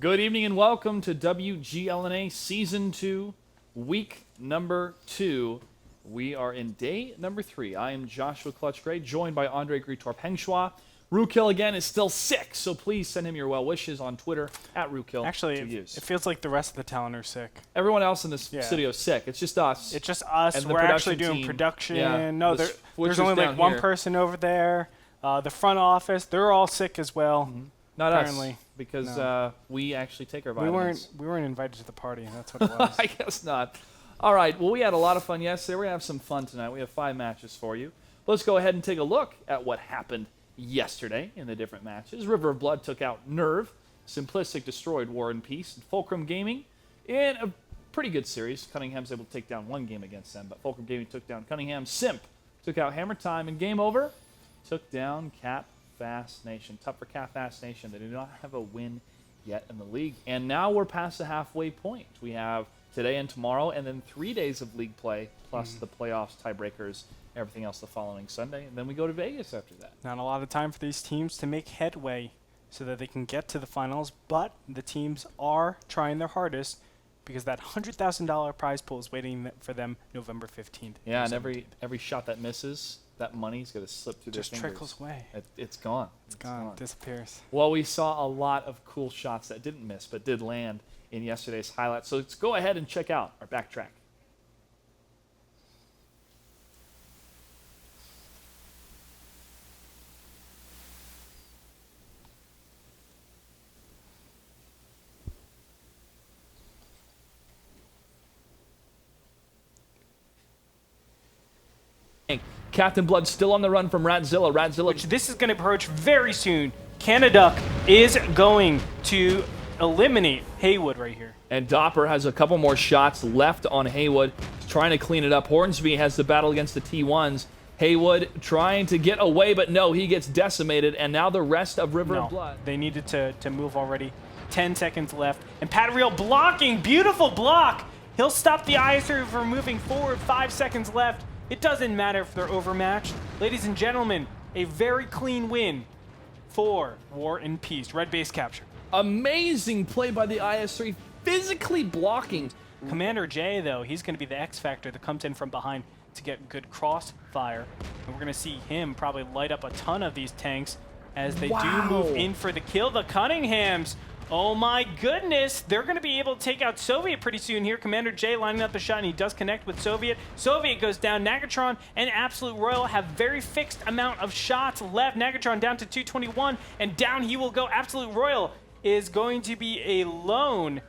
Good evening and welcome to WGLNA Season 2, Week number 2. We are in day number 3. I am Joshua Clutch Gray, joined by Andre Gritorp Hengshua. Rookhill again is still sick, so please send him your well wishes on Twitter at Rookhill. Actually, it feels like the rest of the talent are sick. Everyone else in this studio is sick. It's just us. It's just us. And the We're actually doing team. production. Yeah, No, there's only like one person over there. The front office, they're all sick as well. Mm-hmm. Not apparently. us, because we actually take our vitamins. We weren't invited to the party. That's what it was. I guess not. All right, well, we had a lot of fun yesterday. We're going to have some fun tonight. We have 5 matches for you. Let's go ahead and take a look at what happened yesterday in the different matches. River of Blood took out Nerve. Simplistic destroyed War and Peace. And Fulcrum Gaming, in a pretty good series. Cunningham's able to take down one game against them, but Fulcrum Gaming took down Cunningham. Simp took out Hammer Time, and Game Over took down Cap Fast Nation. Tough for Cap Fast Nation. They do not have a win yet in the league. And now we're past the halfway point. We have today and tomorrow, and then 3 days of league play, plus the playoffs, tiebreakers, everything else the following Sunday. And then we go to Vegas after that. Not a lot of time for these teams to make headway so that they can get to the finals, but the teams are trying their hardest because that $100,000 prize pool is waiting for them November 15th. Yeah, and every shot that misses, that money's going to slip through their fingers. Just trickles away. It's gone. It's gone. Disappears. Well, we saw a lot of cool shots that didn't miss but did land in yesterday's highlights. So let's go ahead and check out our backtrack. Captain Blood still on the run from Ratzilla. Which this is going to approach very soon. Canada is going to eliminate Haywood right here. And Dopper has a couple more shots left on Haywood, trying to clean it up. Hornsby has the battle against the T1s. Haywood trying to get away, but no, he gets decimated. And now the rest of River of Blood. They needed to move already. 10 seconds left. And Pat Real blocking. Beautiful block. He'll stop the ISR from moving forward. 5 seconds left. It doesn't matter if they're overmatched. Ladies and gentlemen, a very clean win for War and Peace. Red base capture. Amazing play by the IS-3, physically blocking. Commander J, though, he's going to be the X factor that comes in from behind to get good crossfire. And we're going to see him probably light up a ton of these tanks as they do move in for the kill. The Cunninghams, oh my goodness, they're going to be able to take out Soviet pretty soon here. Commander J lining up the shot, and he does connect with Soviet. Soviet goes down. Nagatron and Absolute Royal have very fixed amount of shots left. Nagatron down to 221, and down he will go. Absolute Royal is going to be alone.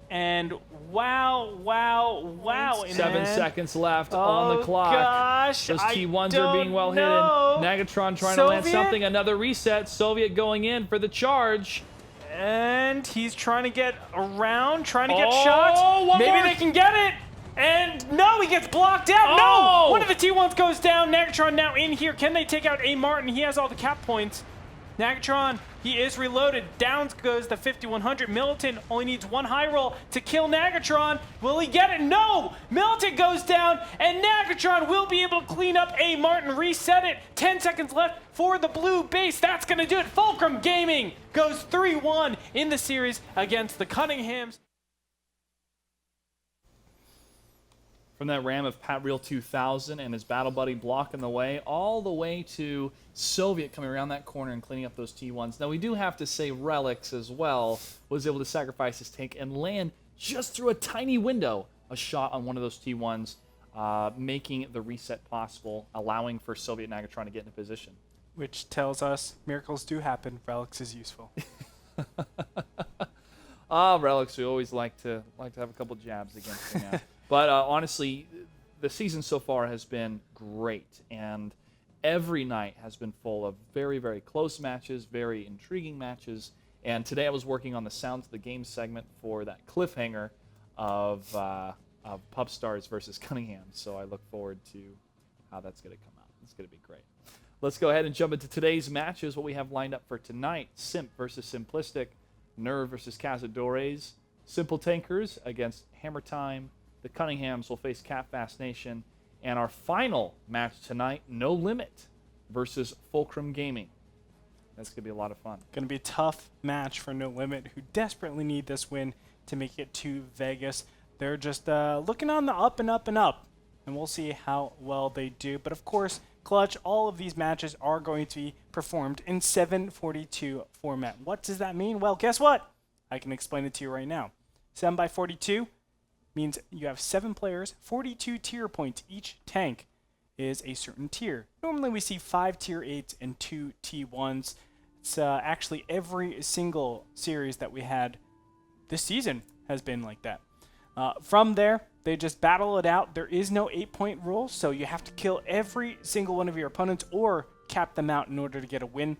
And wow. 7 seconds left on the clock. Gosh, those T1s are being well hidden. Nagatron trying to land something. Another reset. Soviet going in for the charge. And he's trying to get around, trying to get shots. Maybe they can get it. And no, he gets blocked out. No! One of the T1s goes down. Nagatron now in here. Can they take out A. Martin? He has all the cap points. Nagatron, he is reloaded. Down goes the 5100. Militant only needs one high roll to kill Nagatron. Will he get it? No! Militant goes down, and Nagatron will be able to clean up A. Martin, reset it. 10 seconds left for the blue base. That's going to do it. Fulcrum Gaming goes 3-1 in the series against the Cunninghams. From that ram of Pat Real 2000 and his battle buddy blocking the way, all the way to Soviet coming around that corner and cleaning up those T1s. Now, we do have to say Relics as well was able to sacrifice his tank and land just through a tiny window a shot on one of those T1s, making the reset possible, allowing for Soviet Nagatron to get into position. Which tells us miracles do happen. Relics is useful. Relics, we always like to have a couple jabs against him now. But honestly, the season so far has been great, and every night has been full of very, very close matches, very intriguing matches. And today I was working on the Sounds of the Game segment for that cliffhanger of Pub Stars versus Cunningham. So I look forward to how that's going to come out. It's going to be great. Let's go ahead and jump into today's matches, what we have lined up for tonight. Simp versus Simplistic, Nerve versus Cazadores, Simple Tankers against Hammer Time. The Cunninghams will face Cap Fast Nation. And our final match tonight, No Limit versus Fulcrum Gaming. That's going to be a lot of fun. Going to be a tough match for No Limit, who desperately need this win to make it to Vegas. They're just looking on the up and up and up, and we'll see how well they do. But of course, Clutch, all of these matches are going to be performed in 742 format. What does that mean? Well, guess what? I can explain it to you right now. 7x42 means you have 7 players, 42 tier points. Each tank is a certain tier. Normally we see 5 tier 8s and 2 T1s. It's actually every single series that we had this season has been like that. From there, they just battle it out. There is no 8-point rule, so you have to kill every single one of your opponents or cap them out in order to get a win.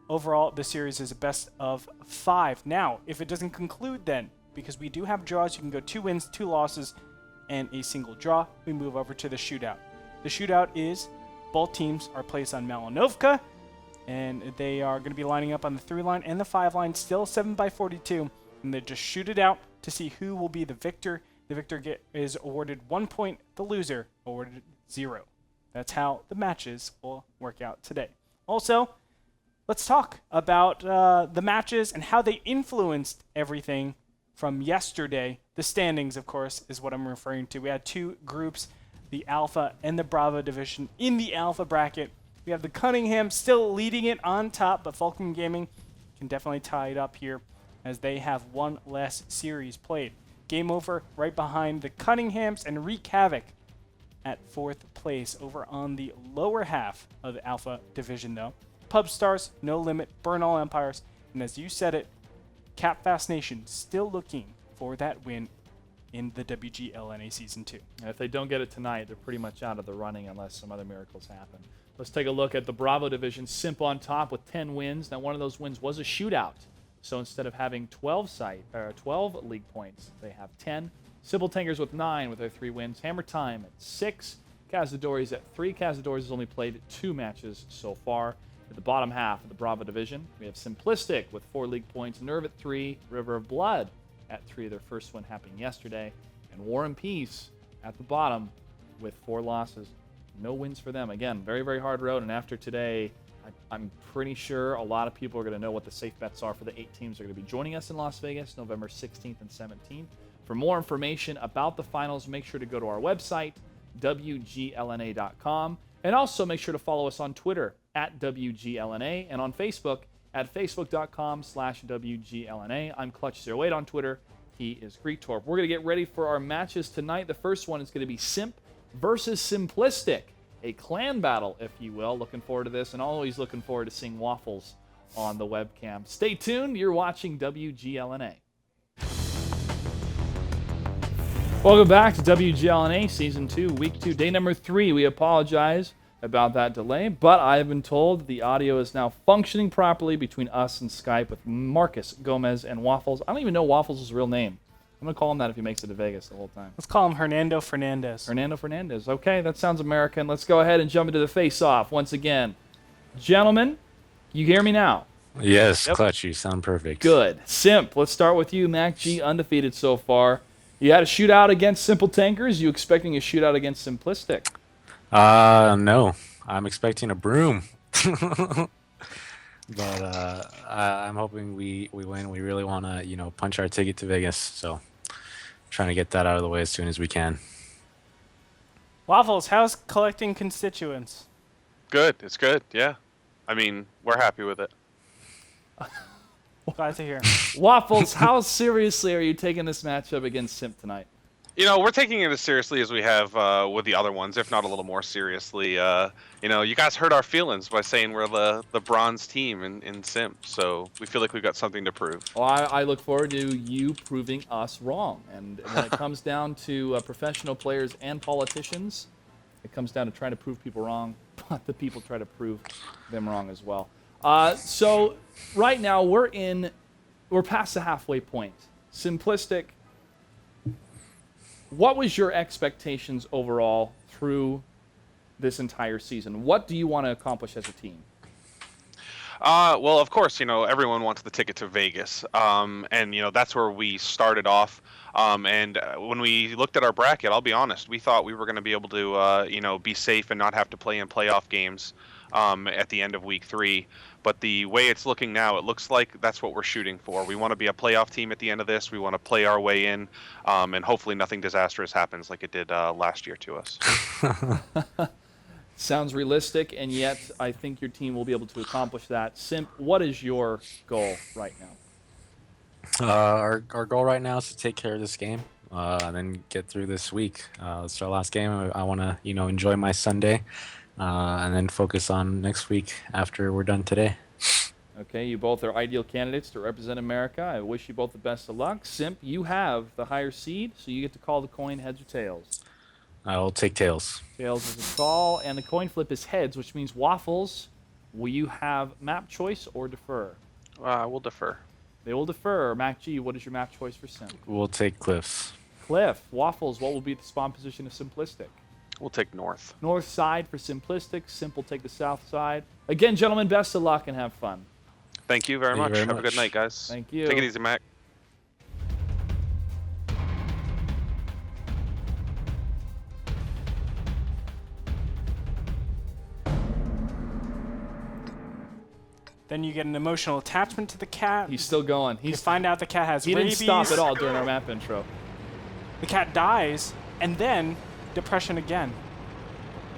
Overall, the series is a best of 5. Now, if it doesn't conclude then, because we do have draws, you can go 2 wins, 2 losses, and a single draw. We move over to the shootout. The shootout is both teams are placed on Malinovka, and they are going to be lining up on the 3 line and the 5 line, still 7x42, and they just shoot it out to see who will be the victor. The victor is awarded 1 point, the loser awarded 0. That's how the matches will work out today. Also, let's talk about the matches and how they influenced everything from yesterday. The standings, of course, is what I'm referring to. We had 2 groups, the Alpha and the Bravo division. In the Alpha bracket, we have the Cunningham still leading it on top, but Falcon Gaming can definitely tie it up here as they have 1 less series played. Game over right behind the Cunninghams, and Wreak Havoc at 4th place over on the lower half of the Alpha division, though. Pub Stars, No Limit, Burn All Empires, and as you said it, Capfast Nation still looking for that win in the WGLNA Season 2. And if they don't get it tonight, they're pretty much out of the running unless some other miracles happen. Let's take a look at the Bravo division. Simp on top with 10 wins. Now, one of those wins was a shootout. So instead of having 12 league points, they have 10. Simple Tankers with 9 with their 3 wins. Hammer Time at 6. Cazadores at 3. Cazadores has only played 2 matches so far. At the bottom half of the Bravo division, we have Simplistic with 4 league points. Nerve at 3. River of Blood at 3. Their first win happened yesterday. And War and Peace at the bottom with 4 losses. No wins for them. Again, very, very hard road. And after today, I'm pretty sure a lot of people are going to know what the safe bets are for the 8 teams that are going to be joining us in Las Vegas, November 16th and 17th. For more information about the finals, make sure to go to our website, WGLNA.com. And also make sure to follow us on Twitter at WGLNA and on Facebook at Facebook.com/WGLNA. I'm Clutch08 on Twitter. He is Greektorp. We're going to get ready for our matches tonight. The first one is going to be Simp versus Simplistic. A clan battle, if you will. Looking forward to this, and always looking forward to seeing Waffles on the webcam. Stay tuned. You're watching WGLNA. Welcome back to WGLNA Season 2, Week 2, Day number 3. We apologize about that delay, but I've been told the audio is now functioning properly between us and Skype with Marcus Gomez and Waffles. I don't even know Waffles' real name. I'm going to call him that if he makes it to Vegas the whole time. Let's call him Hernando Fernandez. Hernando Fernandez. Okay, that sounds American. Let's go ahead and jump into the face-off once again. Gentlemen, you hear me now? Yes, yep. Clutch, you sound perfect. Good. Simp, let's start with you. Mac G, undefeated so far. You had a shootout against Simple Tankers. You expecting a shootout against Simplistic? No. I'm expecting a broom. But I'm hoping we win. We really want to, punch our ticket to Vegas. So trying to get that out of the way as soon as we can. Waffles, how's collecting constituents? Good. It's good. Yeah. I mean, we're happy with it. Glad to hear. Waffles, how seriously are you taking this matchup against Simp tonight? We're taking it as seriously as we have with the other ones, if not a little more seriously. You guys hurt our feelings by saying we're the bronze team in Simp, so we feel like we've got something to prove. Well, I look forward to you proving us wrong. And when it comes down to professional players and politicians, it comes down to trying to prove people wrong, but the people try to prove them wrong as well. So right now we're past the halfway point. Simplistic. What was your expectations overall through this entire season? What do you want to accomplish as a team? Well, of course, everyone wants the ticket to Vegas. And, that's where we started off. And when we looked at our bracket, I'll be honest, we thought we were going to be able to, be safe and not have to play in playoff games at the end of week 3. But the way it's looking now, it looks like that's what we're shooting for. We want to be a playoff team at the end of this. We want to play our way in, and hopefully nothing disastrous happens like it did last year to us. Sounds realistic, and yet I think your team will be able to accomplish that. Simp, what is your goal right now? Our goal right now is to take care of this game and then get through this week. It's our last game. I want to, enjoy my Sunday and then focus on next week after we're done today. Okay, you both are ideal candidates to represent America. I wish you both the best of luck. Simp, you have the higher seed, so you get to call the coin heads or tails. I will take tails. Tails is a call, and the coin flip is heads, which means Waffles, will you have map choice or defer? We'll defer. They will defer. Mac G, what is your map choice for Simp? We'll take Cliffs. Cliff, Waffles, what will be the spawn position of Simplistic? We'll take north. North side for Simplistic. Simp will take the south side. Again, gentlemen, best of luck and have fun. Thank you very much. Have a good night, guys. Thank you. Take it easy, Mac. Then you get an emotional attachment to the cat. He's still going. You find out the cat has He rabies. didn't stop at all during our map intro. The cat dies, and then depression again.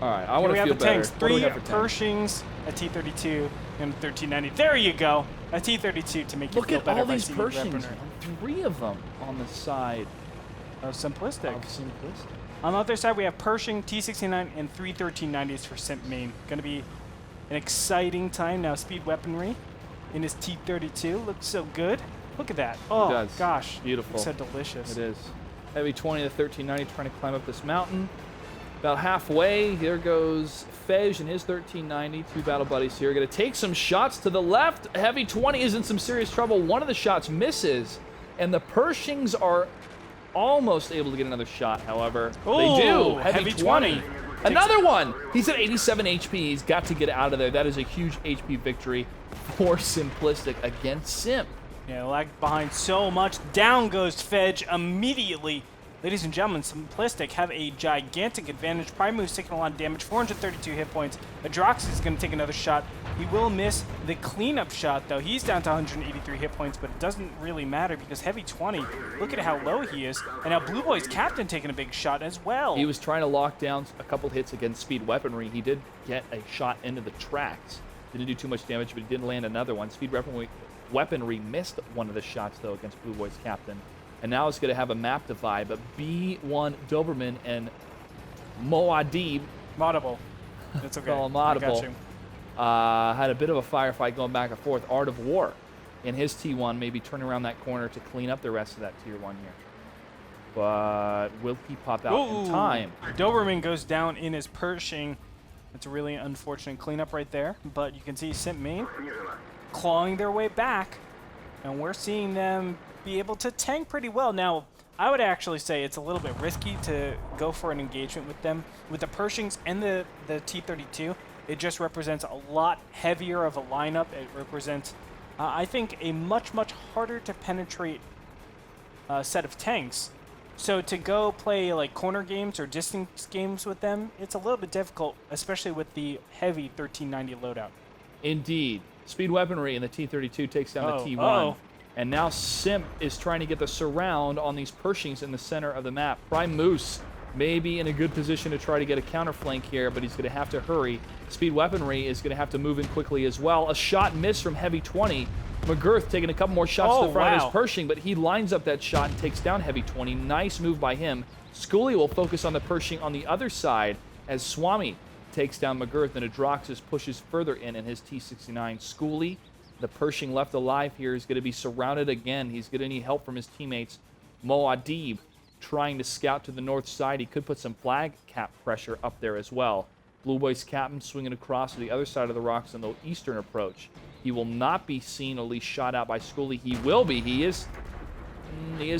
All right, I want to feel the better. tanks. What do we 3 have for tanks? Pershings, a T-32, and a 1390. There you go. A T-32 to make you Look feel at better all by these seeing the Pershings. weaponry. 3 of them on the side Oh, Simplistic. of Simplistic. On the other side, we have Pershing, T-69, and 3 1390s for Simp main. Going to be an exciting time now. Speed weaponry in his T-32. Looks so good. Look at that. Oh, does. gosh. Beautiful. Looks so delicious. It is. Heavy 20 to 1390 trying to climb up this mountain. About halfway, here goes Fej and his 1390. 2 battle buddies here. Going to take some shots to the left. Heavy 20 is in some serious trouble. One of the shots misses, and the Pershings are almost able to get another shot, however. They do. Heavy 20. Another one. He's at 87 HP. He's got to get out of there. That is a huge HP victory for Simplistic against Simp. Yeah, lag behind so much. Down goes Fej immediately. Ladies and gentlemen, Simplistic have a gigantic advantage. Primus taking a lot of damage, 432 hit points. Adrox is going to take another shot. He will miss the cleanup shot, though. He's down to 183 hit points, but it doesn't really matter because Heavy 20, look at how low he is. And now Blue Boy's captain taking a big shot as well. He was trying to lock down a couple hits against speed weaponry. He did get a shot into the tracks. Didn't do too much damage, but he did land another one. Speed weaponry missed one of the shots, though, against Blue Boy's captain. And now it's going to have a map divide, but B1 Doberman and Moadib. Audible. That's okay. Call him I Audible. got you. Had a bit of a firefight going back and forth. Art of War in his T1, maybe turning around that corner to clean up the rest of that Tier 1 here. But will he pop out in time? Doberman goes down in his Pershing. It's a really unfortunate cleanup right there. But you can see Simp main clawing their way back. And we're seeing them be able to tank pretty well. Now, I would actually say it's a little bit risky to go for an engagement with them. With the Pershings and the T-32, it just represents a lot heavier of a lineup. It represents, I think, a much, much harder to penetrate set of tanks. So to go play like corner games or distance games with them, it's a little bit difficult, especially with the heavy 1390 loadout. Indeed. Speed weaponry in the T-32 takes down the T1. Oh. And now Simp is trying to get the surround on these Pershings in the center of the map. Prime Moose may be in a good position to try to get a counterflank here, but he's going to have to hurry. Speed weaponry is going to have to move in quickly as well. A shot missed from Heavy 20. McGirth taking a couple more shots to the front of his Pershing, but he lines up that shot and takes down Heavy 20. Nice move by him. Schooley will focus on the Pershing on the other side as Swami takes down McGirth, and Adroxus pushes further in his T-69. Schooley, the Pershing left alive here, is going to be surrounded again. He's going to need help from his teammates. Moadib trying to scout to the north side. He could put some flag cap pressure up there as well. Blue Boy's captain swinging across to the other side of the rocks in the eastern approach. He will not be seen, at least shot out by Schooley. He will be. He is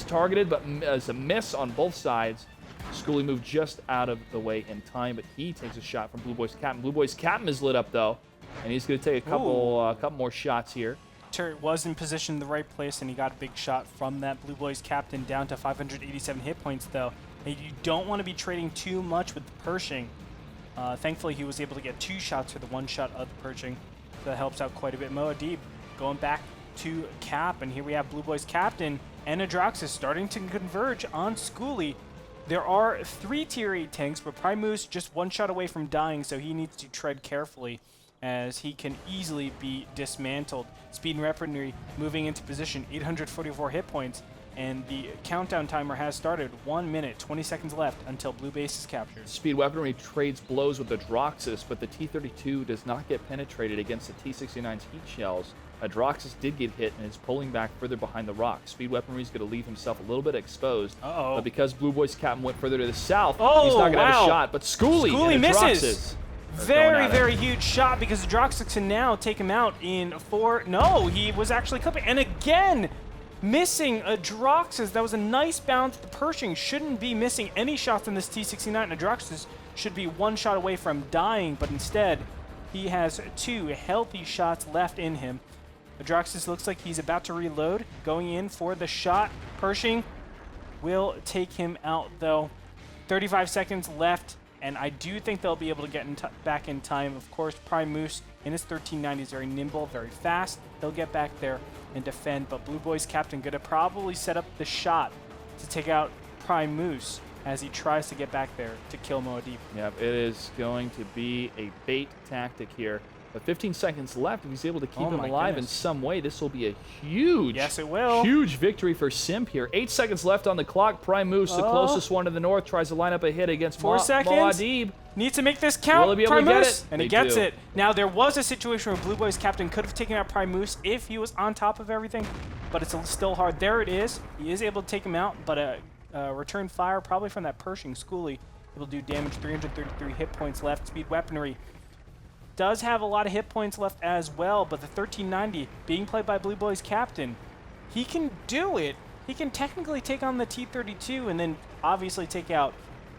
targeted, but as a miss on both sides. Schooley moved just out of the way in time, but he takes a shot from Blue Boy's captain. Blue Boy's captain is lit up, though, and he's going to take a couple more shots here. Turret was in position in the right place, and he got a big shot from that Blue Boy's captain down to 587 hit points, though. And you don't want to be trading too much with the Pershing. Thankfully, he was able to get 2 shots for the 1 shot of the Pershing. So that helps out quite a bit. Moadib going back to Cap, and here we have Blue Boys Captain and Adroxus starting to converge on Schoolie. There are 3 Tier 8 tanks, but Primus just 1 shot away from dying, so he needs to tread carefully as he can easily be dismantled. Speed and Weaponry moving into position, 844 hit points, and the countdown timer has started. 1 minute, 20 seconds left until Blue Base is captured. Speed Weaponry trades blows with Adroxus, but the T-32 does not get penetrated against the T-69's heat shells. Adroxus did get hit and is pulling back further behind the rock. Speed Weaponry is going to leave himself a little bit exposed. But because Blue Boys Captain went further to the south, he's not going to have a shot. But Schoolie misses. Very huge shot because Adroxus can now take him out in 4. No, he was actually clipping. And again, missing Adroxus. That was a nice bounce. The Pershing shouldn't be missing any shots in this T-69. Adroxus should be 1 shot away from dying, but instead, he has 2 healthy shots left in him. Adroxus looks like he's about to reload, going in for the shot. Pershing will take him out, though. 35 seconds left, and I do think they'll be able to get back in time. Of course, Primus in his 1390 is very nimble, very fast. They'll get back there and defend, but Blue Boys Captain going to probably set up the shot to take out Primus as he tries to get back there to kill Moadib. Yep, it is going to be a bait tactic here. But 15 seconds left. If he's able to keep him alive in some way, this will be a huge, huge victory for Simp here. 8 seconds left on the clock. Primus, the closest one to the north, tries to line up a hit against 4 seconds. Moadib. Needs to make this count. Will he be able to get it? And he gets it. Now, there was a situation where Blue Boys Captain could have taken out Primus if he was on top of everything, but it's still hard. There it is. He is able to take him out, but a return fire probably from that Pershing Schoolie will do damage. 333 hit points left. Speed Weaponry does have a lot of hit points left as well, but the 1390 being played by Blue Boys Captain, he can do it. He can technically take on the T-32 and then obviously take out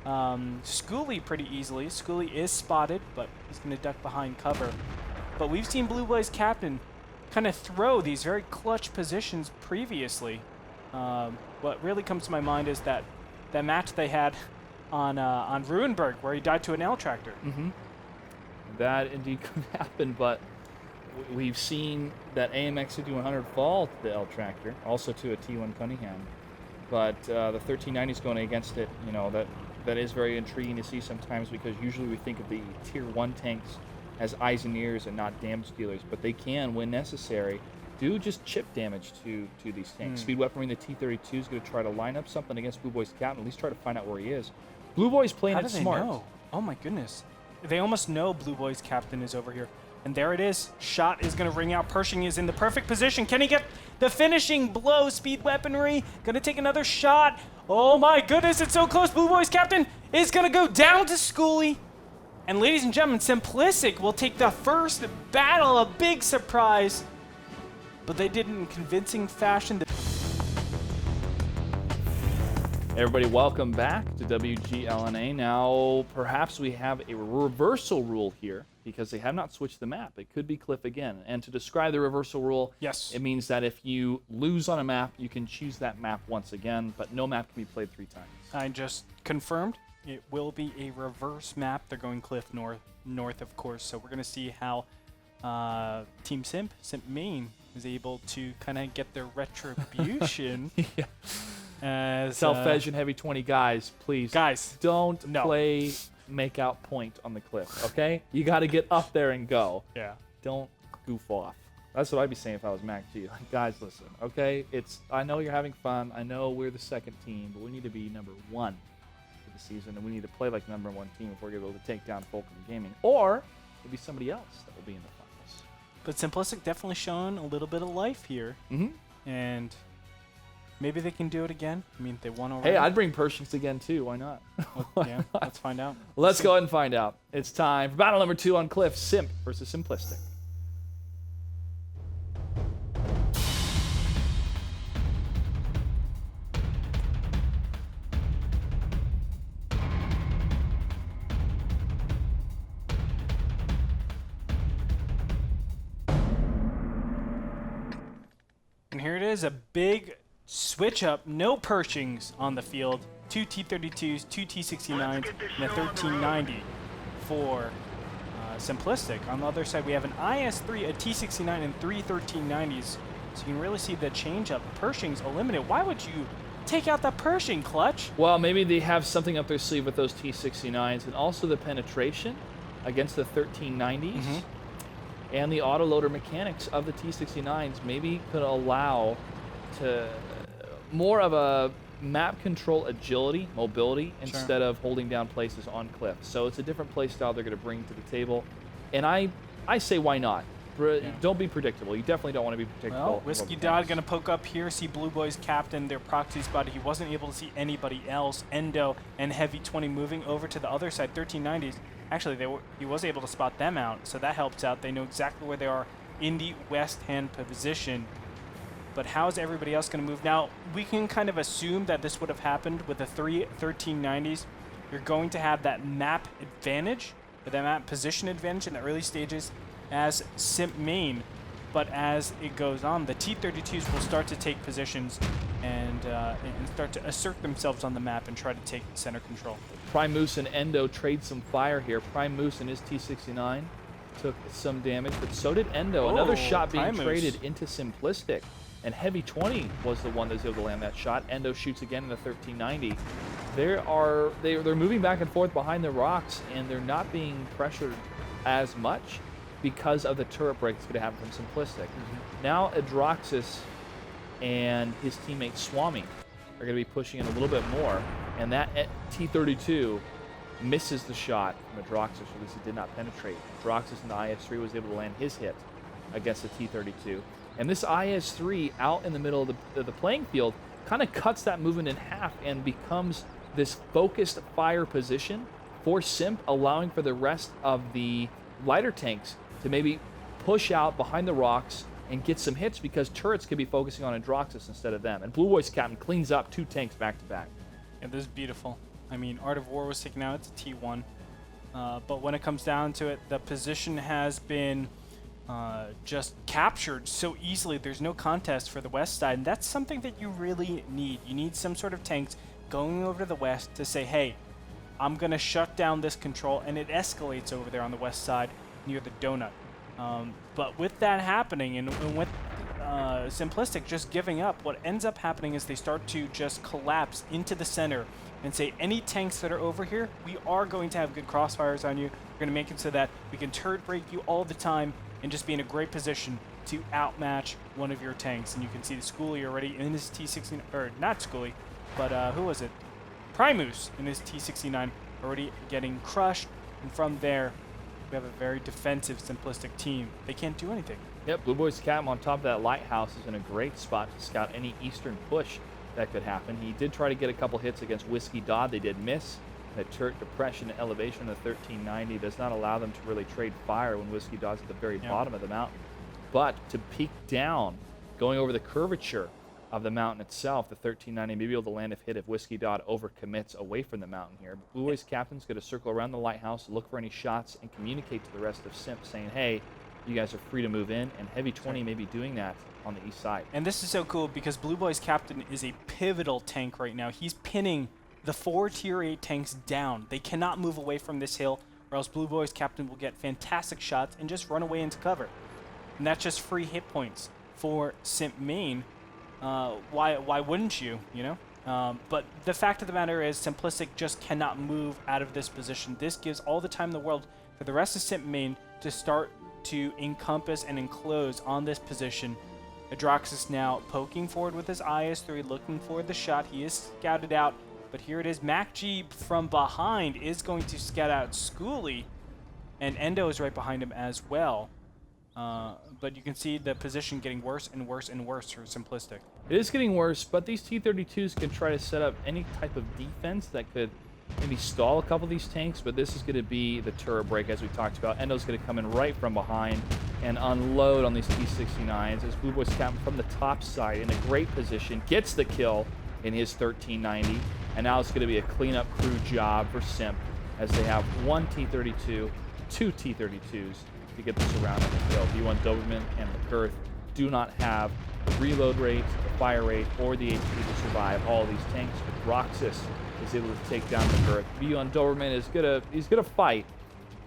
Schoolie pretty easily. Schoolie is spotted, but he's going to duck behind cover. But we've seen Blue Boys Captain kind of throw these very clutch positions previously. What really comes to my mind is that match they had on Ruinberg where he died to an L-Tractor. That indeed could happen, but we've seen that AMX 5100 fall to the L-Tractor, also to a T1 Cunningham. But the 1390 is going against it. You know, that is very intriguing to see sometimes, because usually we think of the Tier 1 tanks as eyes and ears and not damage dealers, but they can, when necessary, do just chip damage to these tanks. Speed Weaponry in the T-32 is going to try to line up something against Blue Boys Captain, at least try to find out where he is. Blue Boys playing it smart. Know? Oh my goodness. They almost know Blue Boys Captain is over here. And there it is. Shot is going to ring out. Pershing is in the perfect position. Can he get the finishing blow? Speed Weaponry going to take another shot. Oh my goodness, it's so close. Blue Boys Captain is going to go down to Schoolie. And ladies and gentlemen, Simplistic will take the first battle. A big surprise. But they did it in convincing fashion. Everybody, welcome back to WGLNA. Now, perhaps we have a reversal rule here, because they have not switched the map. It could be Cliff again. And to describe the reversal rule, yes, it means that if you lose on a map, you can choose that map once again, but no map can be played 3 times. I just confirmed it will be a reverse map. They're going Cliff north, of course. So we're going to see how Team Simp Main, is able to kind of get their retribution. Yeah. Tell Fej and Heavy 20 guys, please. Guys, don't play make out point on the cliff, okay? You got to get up there and go. Yeah. Don't goof off. That's what I'd be saying if I was Mac G. Like, guys, listen, okay? I know you're having fun. I know we're the second team, but we need to be number 1 for the season, and we need to play like number 1 team if we're able to take down Fulcrum Gaming. Or it'll be somebody else that will be in the finals. But Simplistic definitely showing a little bit of life here. And maybe they can do it again. I mean, they won already. Hey, I'd bring Pershings again, too. Why not? Yeah, let's find out. Let's go ahead and find out. It's time for battle number 2 on Cliff, Simp versus Simplistic. And here it is, a big switch up. No Pershings on the field. 2 T-32s, 2 T-69s, and a 1390 for Simplistic. On the other side, we have an IS-3, a T-69, and 3 1390s. So you can really see the change up. Pershing's eliminated. Why would you take out that Pershing, Clutch? Well, maybe they have something up their sleeve with those T-69s, and also the penetration against the 1390s, and the autoloader mechanics of the T-69s maybe could allow to more of a map control agility, mobility, instead of holding down places on cliffs. So it's a different play style they're going to bring to the table, and I say why not? Don't be predictable. You definitely don't want to be predictable. Well, Whiskey Dodd going to poke up here, see Blue Boys captain, their proxy spot. He wasn't able to see anybody else. Endo and Heavy 20 moving over to the other side, 1390s. Actually, he was able to spot them out, so that helps out. They know exactly where they are in the west-hand position. But how is everybody else going to move? Now, we can kind of assume that this would have happened with the 3 1390s. You're going to have that map advantage, or that map position advantage in the early stages as Simp main, but as it goes on, the T-32s will start to take positions and start to assert themselves on the map and try to take center control. Primus and Endo trade some fire here. Primus and his T-69 took some damage, but so did Endo. Another shot being traded into Simplistic, and Heavy 20 was the one that was able to land that shot. Endo shoots again in the 1390. They're moving back and forth behind the rocks, and they're not being pressured as much because of the turret break that's going to happen from Simplistic. Now Adroxus and his teammate Swami are going to be pushing in a little bit more, and that T-32 misses the shot from Adroxus, or at least he did not penetrate. Adroxus in the IS-3 was able to land his hit against the T-32. And this IS-3 out in the middle of the playing field kind of cuts that movement in half and becomes this focused fire position for Simp, allowing for the rest of the lighter tanks to maybe push out behind the rocks and get some hits, because turrets could be focusing on Adroxus instead of them. And Blue Boys captain cleans up 2 tanks back to back. Yeah, this is beautiful. I mean, Art of War was taken out. It's a T1. But when it comes down to it, the position has been just captured so easily. There's no contest for the west side, and that's something that you really need. You need some sort of tanks going over to the west to say, hey, I'm going to shut down this control, and it escalates over there on the west side near the donut. But with that happening, and with Simplistic just giving up, what ends up happening is they start to just collapse into the center and say, any tanks that are over here, we are going to have good crossfires on you. We're going to make it so that we can turret break you all the time and just be in a great position to outmatch one of your tanks. And you can see the Schoolie already in his T-69, or not Schoolie, but who was it? Primus in his T-69 already getting crushed. And from there, we have a very defensive Simplistic team. They can't do anything. Yep, Blue Boys captain on top of that lighthouse is in a great spot to scout any eastern push that could happen. He did try to get a couple hits against Whiskey Dodd. They did miss. That turret depression and elevation of the 1390 does not allow them to really trade fire when Whiskey Dodd's at the very bottom of the mountain. But to peek down, going over the curvature of the mountain itself, the 1390 may be able to land a hit if Whiskey Dodd overcommits away from the mountain here. But Blue Boys captain's going to circle around the lighthouse, look for any shots, and communicate to the rest of Simp saying, hey, you guys are free to move in, and Heavy 20 may be doing that on the east side. And this is so cool because Blue Boys captain is a pivotal tank right now. He's pinning the 4 Tier 8 tanks down. They cannot move away from this hill, or else Blue Boys captain will get fantastic shots and just run away into cover. And that's just free hit points for Simp main. Why wouldn't you, you know? But the fact of the matter is Simplistic just cannot move out of this position. This gives all the time in the world for the rest of Simp main to start to encompass and enclose on this position. Adroxus now poking forward with his IS-3, looking for the shot. He is scouted out, but here it is. Mac G from behind is going to scout out Schoolie, and Endo is right behind him as well. But you can see the position getting worse and worse and worse for Simplistic. It is getting worse, but these T-32s can try to set up any type of defense that could maybe stall a couple of these tanks, but this is going to be the turret break, as we talked about. Endo's going to come in right from behind and unload on these T-69s as Blue Boys captain from the top side in a great position, gets the kill in his 1390, and now it's going to be a cleanup crew job for Simp as they have 1 T-32, 2 T-32s to get this around and the kill. V1 Doberman and McGirth do not have the reload rate, the fire rate, or the HP to survive all these tanks, but Roxas is able to take down McGirth. V1 Doberman is gonna fight,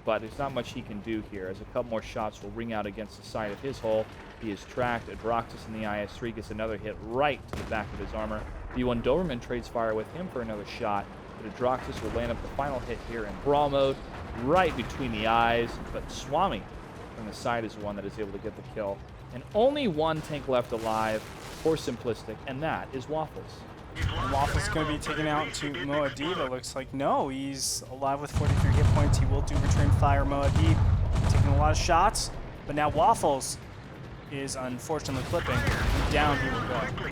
but there's not much he can do here, as a couple more shots will ring out against the side of his hull. He is tracked. Adroxus in the IS-3 gets another hit right to the back of his armor. V1 Doberman trades fire with him for another shot, but Adroxus will land up the final hit here in brawl mode, right between the eyes, but Swami from the side is the one that is able to get the kill. And only one tank left alive for Simplistic, and that is Waffles. And Waffles is going to be taken out to Moadib. It looks like no, he's alive with 43 hit points. He will do return fire. Moadib taking a lot of shots, but now Waffles is unfortunately clipping. Down he will go.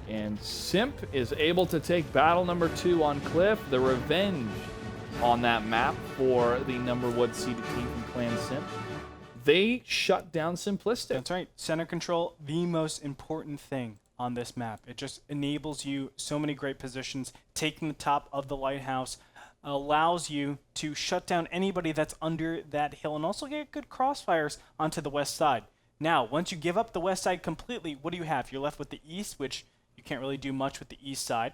And Simp is able to take battle number 2 on Cliff, the revenge on that map for the number 1 seeded team from Clan Simp. They shut down Simplistic. That's right. Center control, the most important thing on this map. It just enables you so many great positions. Taking the top of the lighthouse allows you to shut down anybody that's under that hill and also get good crossfires onto the west side. Now, once you give up the west side completely, what do you have? You're left with the east, which you can't really do much with the east side.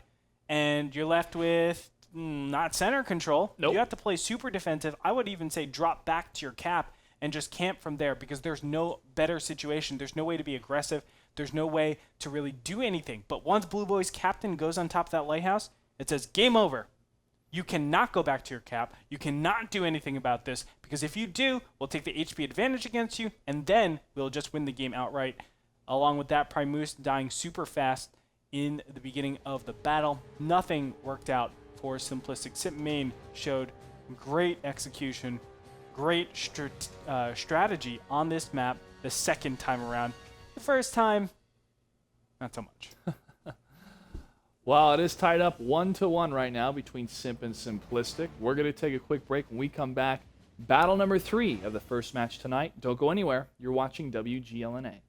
And you're left with not center control. Nope. You have to play super defensive. I would even say drop back to your cap and just camp from there, because there's no better situation. There's no way to be aggressive. There's no way to really do anything. But once Blue Boy's captain goes on top of that lighthouse, it says game over. You cannot go back to your cap. You cannot do anything about this, because if you do, we'll take the HP advantage against you, and then we'll just win the game outright. Along with that, Primus dying super fast in the beginning of the battle. Nothing worked out for Simplistic. Simp main showed great execution, great strategy on this map the second time around. The first time, not so much. Well, it is tied up 1-1 right now between Simp and Simplistic. We're going to take a quick break. When we come back, battle number 3 of the first match tonight. Don't go anywhere. You're watching WGLNA.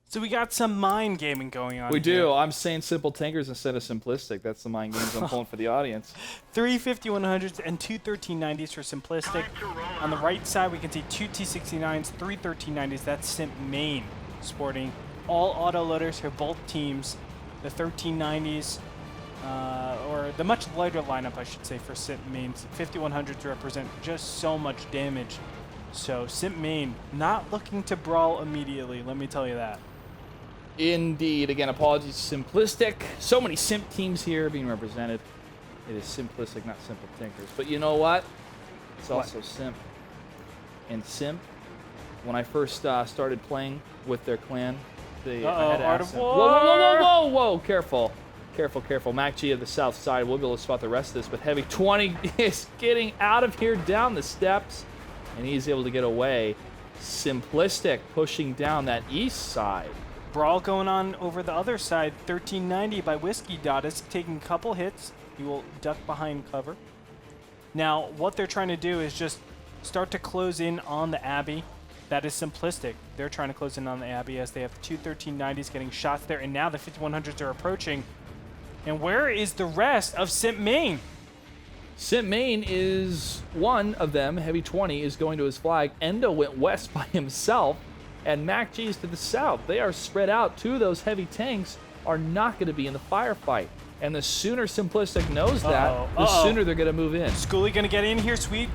So we got some mind gaming going on. We here. do. I'm saying simple tankers instead of Simplistic. That's the mind games I'm pulling for the audience. 3 5100s and 2 1390s for Simplistic. On the right side, we can see 2 T69s, 3 1390s. That's Simp main, sporting all auto loaders for both teams. The 1390s, or the much lighter lineup, I should say, for Simp main. 5100s represent just so much damage. So Simp main not looking to brawl immediately, let me tell you that. Indeed. Again, apologies to Simplistic. So many Simp teams here being represented. It is Simplistic, not Simple Tinkers. But you know what? It's also Simp. And Simp, when I first started playing with their clan, I had to Art ask of them. War! Whoa, whoa, whoa, whoa, whoa! Careful. Careful, careful. Mac G of the south side. We'll be able to spot the rest of this, but Heavy 20 is getting out of here down the steps, and he's able to get away. Simplistic pushing down that east side. Brawl going on over the other side. 1390 by Whiskey Dot is taking a couple hits. He will duck behind cover. Now, what they're trying to do is just start to close in on the Abbey. That is Simplistic. They're trying to close in on the Abbey as they have 2 1390s getting shots there, and now the 5100s are approaching. And where is the rest of Simp main? Simp main is one of them. Heavy 20 is going to his flag. Endo went west by himself, and Mac G's to the south. They are spread out. 2 of those heavy tanks are not going to be in the firefight. And the sooner Simplistic knows that, the sooner they're going to move in. Schoolie going to get in here. Speed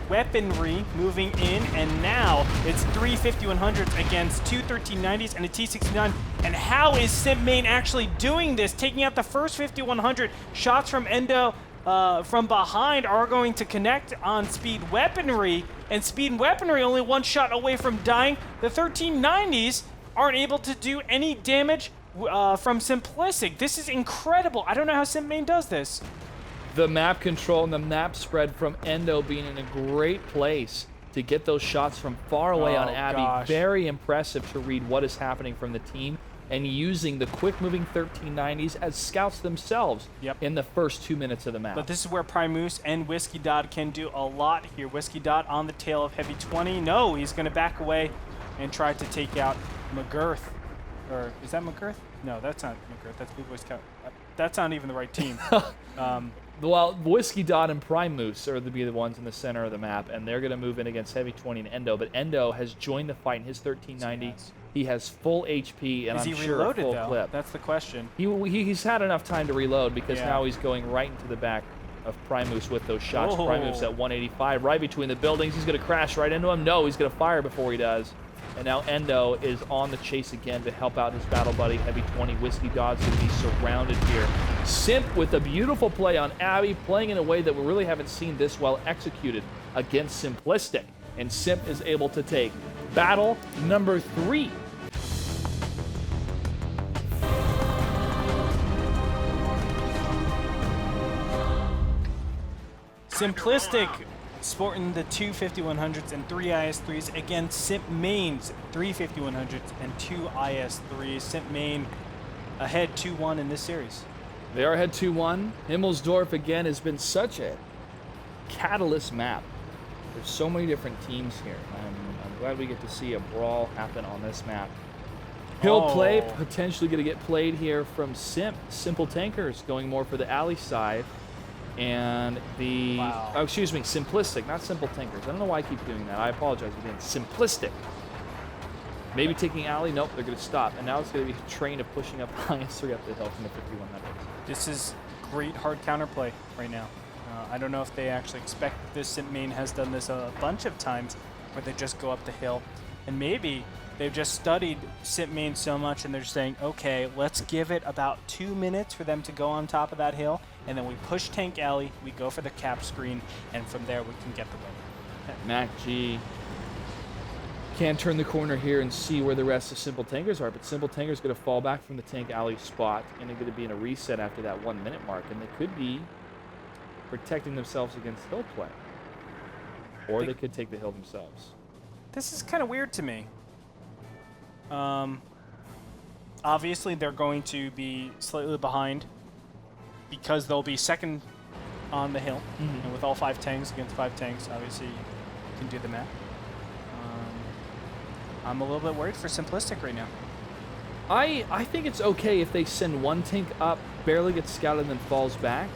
weaponry moving in, and now it's 3 5100s against 2 1390s and a T69. And how is Simp main actually doing this? Taking out the first 5100. Shots from Endo from behind are going to connect on Speed Weaponry, and Speed Weaponry only 1 shot away from dying. The 1390s aren't able to do any damage from Simplistic. This is incredible. I don't know how Simp main does this. The map control and the map spread from Endo being in a great place to get those shots from far away on Abbey. Gosh. Very impressive to read what is happening from the team and using the quick-moving 1390s as scouts themselves in the first 2 minutes of the map. But this is where Primus and Whiskey Dot can do a lot here. Whiskey Dot on the tail of Heavy 20. No, he's going to back away and try to take out McGirth. Or is that McGirth? No, that's not McGirth. That's Blue Boy Scout. That's not even the right team. Well, Whiskey Dot and Prime Moose are to be the ones in the center of the map, and they're going to move in against Heavy 20 and Endo. But Endo has joined the fight in his 1390. Yes. He has full HP, and Is I'm he sure a reloaded, full though? clip. That's the question. He's had enough time to reload because Yeah. now he's going right into the back of Primus with those shots. Oh. Primus at 185, right between the buildings. He's going to crash right into him. No, he's going to fire before he does. And now Endo is on the chase again to help out his battle buddy, Heavy 20. Whiskey Dog's going to be surrounded here. Simp with a beautiful play on Abby, playing in a way that we really haven't seen this well executed against Simplistic. And Simp is able to take battle number 3. Simplistic sporting the 2 5100s and 3 IS-3s against Simp Main's 3 5100s and 2 IS-3s. Simp Main ahead 2-1 in this series. They are ahead 2-1. Himmelsdorf, again, has been such a catalyst map. There's so many different teams here. I'm glad we get to see a brawl happen on this map. Hill play potentially going to get played here from Simp. Simple Tankers going more for the alley side. And the, oh, excuse me, Simplistic, not Simple Tankers. I don't know why I keep doing that. I apologize again. Simplistic. Maybe taking alley. Nope, they're going to stop. And now it's going to be a train of pushing up IS-3 up the hill from the 5100s. This is great hard counterplay right now. I don't know if they actually expect this. Simp Main has done this a bunch of times where they just go up the hill. And maybe they've just studied Simp Main so much and they're saying, okay, let's give it about 2 minutes for them to go on top of that hill. And then we push tank alley, we go for the cap screen, and from there we can get the win. Mac G can turn the corner here and see where the rest of Simple Tankers are, but Simple Tankers going to fall back from the tank alley spot, and they're going to be in a reset after that 1 minute mark, and they could be protecting themselves against hill play, or they could take the hill themselves. This is kind of weird to me. Obviously, they're going to be slightly behind because they'll be second on the hill, and with all 5 tanks against 5 tanks, obviously you can do the math. I'm a little bit worried for Simplistic right now. I think it's okay if they send one tank up, barely gets scouted, and then falls back,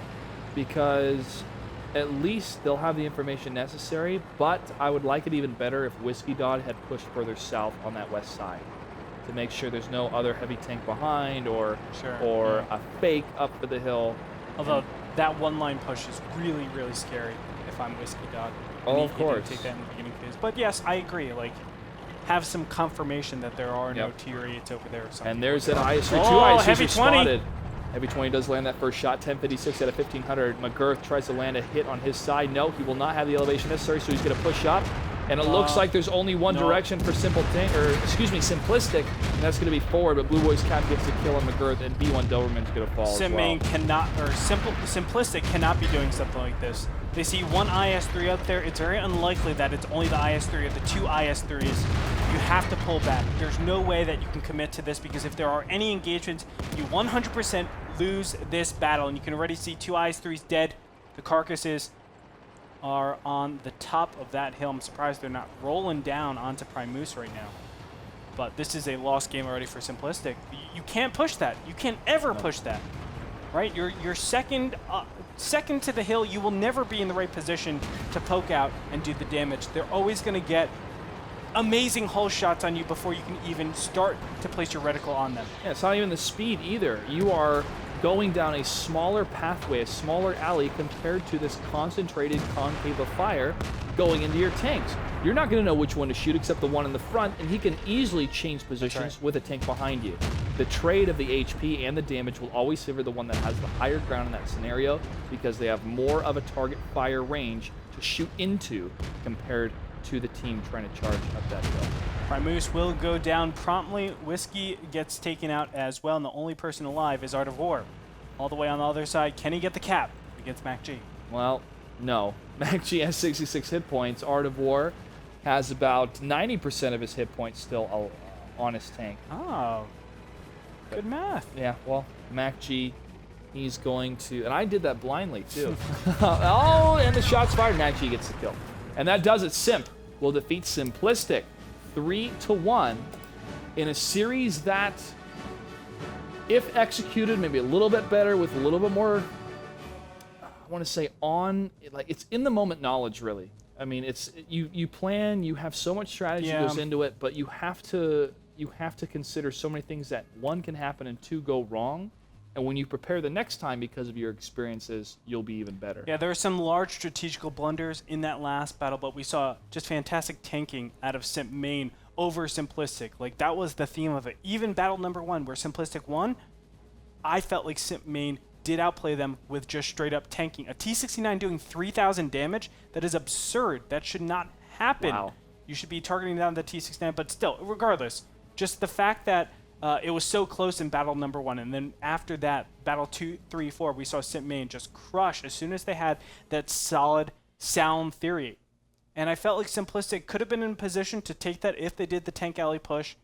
because at least they'll have the information necessary, but I would like it even better if Whiskey Dot had pushed further south on that west side to make sure there's no other heavy tank behind or a fake up for the hill. Although that one-line push is really, really scary if I'm Whiskey Dot. Oh, of course. Take that in the beginning phase. But yes, I agree. Like, have some confirmation that there are no T-rates over there or something. And there's an IS-3. Oh, 2 IS-3s Heavy are 20. spotted. Heavy 20 does land that first shot, 1056 out of 1500. McGirth tries to land a hit on his side. No, he will not have the elevation necessary, so he's going to push up. And it looks like there's only one direction for Simplistic, and that's going to be forward, but Blue Boy's cap gets the kill on McGirth, and B1 Doberman's going to fall as well. Main cannot, or Simplistic cannot be doing something like this. They see one IS-3 out there. It's very unlikely that it's only the IS-3 or the 2 IS-3s. You have to pull back. There's no way that you can commit to this, because if there are any engagements, you 100% lose this battle, and you can already see 2 IS-3s dead. The carcasses are on the top of that hill. I'm surprised they're not rolling down onto Prime Moose right now. But this is a lost game already for Simplistic. You can't push that. You can't ever push that, right? You're second to the hill. You will never be in the right position to poke out and do the damage. They're always going to get amazing hull shots on you before you can even start to place your reticle on them. Yeah, it's not even the speed either. You are going down a smaller pathway, a smaller alley compared to this concentrated concave of fire going into your tanks. You're not going to know which one to shoot except the one in the front, and he can easily change positions with a tank behind you. The trade of the HP and the damage will always favor the one that has the higher ground in that scenario, because they have more of a target fire range to shoot into compared to the team trying to charge up that hill. Primus will go down promptly. Whiskey gets taken out as well, and the only person alive is Art of War. All the way on the other side, can he get the cap against Mac G? Well, no. Mac G has 66 hit points. Art of War has about 90% of his hit points still on his tank. Oh, good math. Yeah, well, Mac G, he's going to, and I did that blindly too. Oh, and the shot's fired. Mac G gets the kill. And that does it. Simp will defeat Simplistic 3-1 in a series that, if executed maybe a little bit better with a little bit more want to say like it's in the moment knowledge, really. I mean, it's you plan, you have so much strategy goes into it, but you have to consider so many things that one can happen and two go wrong. And when you prepare the next time because of your experiences, you'll be even better. Yeah, there are some large strategical blunders in that last battle, but we saw just fantastic tanking out of Simp main over Simplistic. Like, that was the theme of it. Even battle number 1, where Simplistic won, I felt like Simp main did outplay them with just straight up tanking. A T-69 doing 3,000 damage, that is absurd. That should not happen. Wow. You should be targeting down the T-69, but still, regardless, just the fact that it was so close in battle number 1, and then after that, battle 2, 3, 4, we saw Simp main just crush as soon as they had that solid, sound theory. And I felt like Simplistic could have been in position to take that if they did the tank alley push,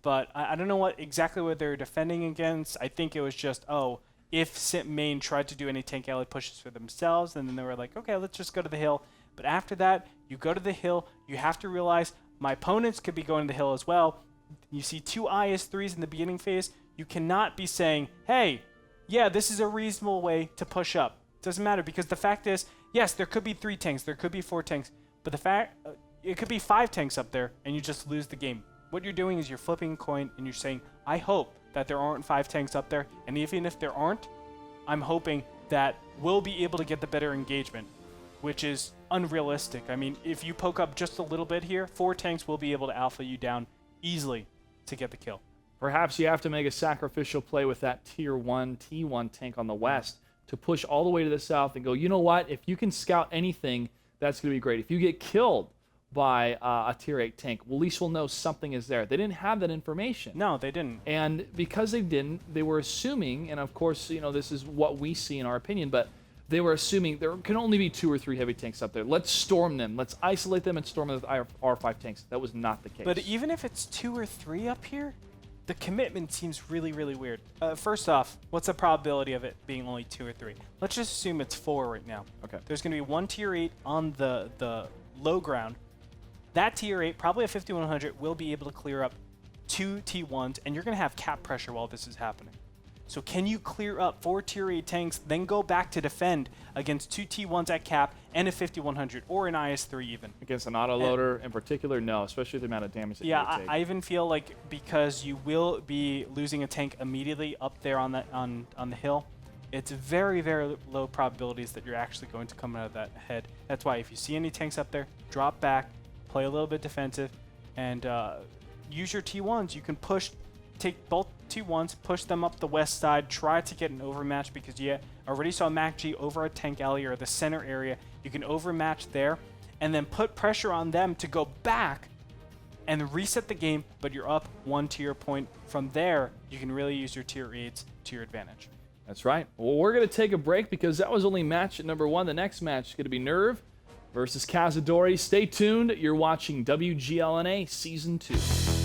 but I don't know exactly what they were defending against. I think it was just, if Simp main tried to do any tank alley pushes for themselves, and then they were like, okay, let's just go to the hill. But after that, you go to the hill, you have to realize my opponents could be going to the hill as well. You see 2 IS-3s in the beginning phase. You cannot be saying, hey, yeah, this is a reasonable way to push up. Doesn't matter, because the fact is, yes, there could be 3 tanks, there could be 4 tanks, but the fact, it could be 5 tanks up there, and you just lose the game. What you're doing is you're flipping a coin, and you're saying, I hope that there aren't 5 tanks up there, and even if there aren't, I'm hoping that we'll be able to get the better engagement, which is unrealistic. I mean, if you poke up just a little bit here, 4 tanks will be able to alpha you down easily to get the kill. Perhaps you have to make a sacrificial play with that tier 1 T1 tank on the west to push all the way to the south and go, you know what, if you can scout anything, that's going to be great. If you get killed by a tier 8 tank, well, at least we'll know something is there. They didn't have that information. No, they didn't. And because they didn't, they were assuming, and of course, this is what we see in our opinion, but they were assuming there can only be 2 or 3 heavy tanks up there. Let's storm them. Let's isolate them and storm them with R5 tanks. That was not the case. But even if it's 2 or 3 up here, the commitment seems really, really weird. First off, what's the probability of it being only 2 or 3? Let's just assume it's 4 right now. Okay. There's going to be 1 tier 8 on the low ground. That tier 8, probably a 5100, will be able to clear up 2 T1s, and you're going to have cap pressure while this is happening. So can you clear up 4 tier 8 tanks, then go back to defend against 2 T1s at cap and a 5100 or an IS-3 even? Against an autoloader in particular, no, especially the amount of damage that you would take. I even feel like because you will be losing a tank immediately up there on the hill, it's very, very low probabilities that you're actually going to come out of that head. That's why if you see any tanks up there, drop back, play a little bit defensive, and use your T1s. You can take both T1s, push them up the west side, try to get an overmatch, because you already saw MacG over a tank alley or the center area. You can overmatch there, and then put pressure on them to go back and reset the game, but you're up 1 tier point. From there, you can really use your tier 8s to your advantage. That's right. Well, we're going to take a break because that was only match number 1. The next match is going to be Nerve versus Cazadori. Stay tuned. You're watching WGLNA Season 2.